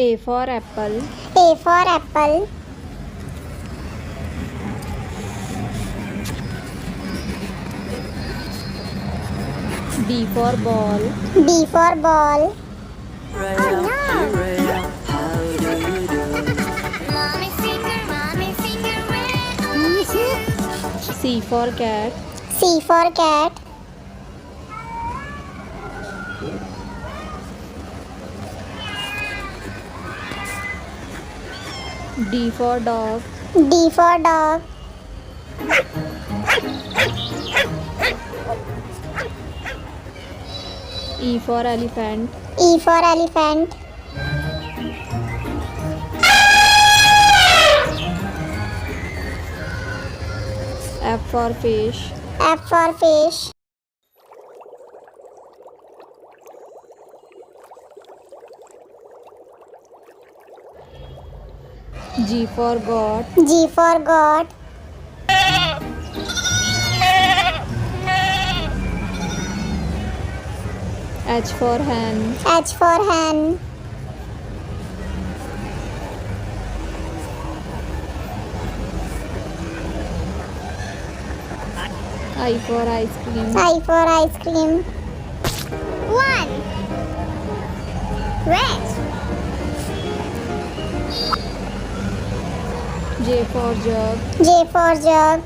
A for apple. A for apple. B for ball. B for ball. C for cat. C for cat. D for dog. D for dog. E for elephant. E for elephant. F for fish. F for fish. G for goat. G for goat. H for hen. H for hen. I for ice cream. I for ice cream. 1. Red. J for jug. J for jug.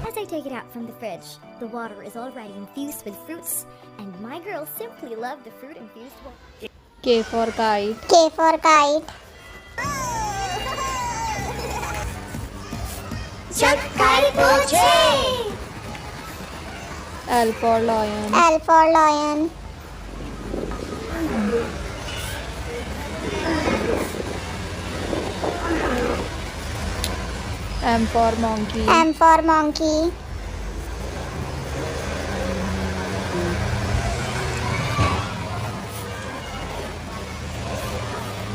As I take it out from the fridge, the water is already infused with fruits, and my girls simply love the fruit-infused water. K for kite. K for kite. L for lion. L for lion. M for monkey. M for monkey.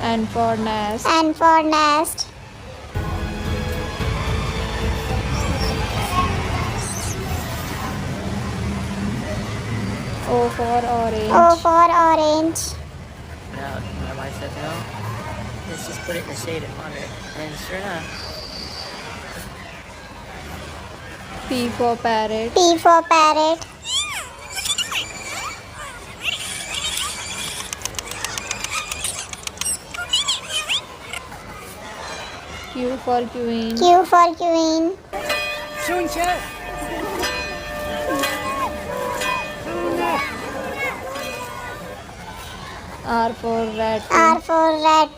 N for nest. N for nest. O for orange. O for orange. Now, my wife said no. Let's just put it in the shade on it. And sure enough, P for parrot. P for parrot. Q for queen. Q for queen. R for rat. R for rat.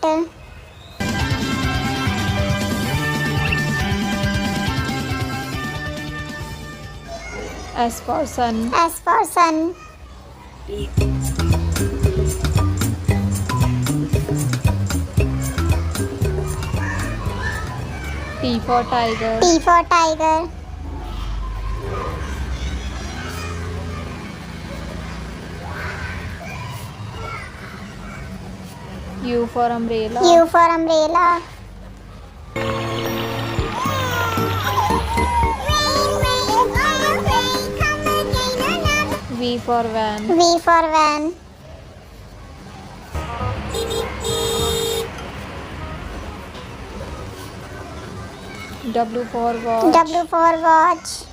S for sun. S for sun. T for tiger. T for tiger. U for umbrella. U for umbrella. V for van. V for van. W for watch. W for watch.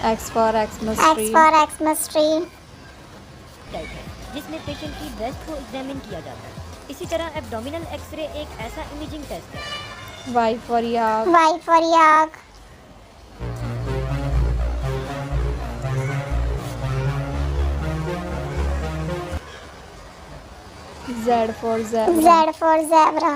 X for Xmas X tree. for Xmas tree. जिसमें patient की breast को examine किया जाता है। इसी तरह abdominal x ray एक ऐसा इमेजिंग टेस्ट है। Y for yak. Y for yak. Z for zebra. Z for zebra.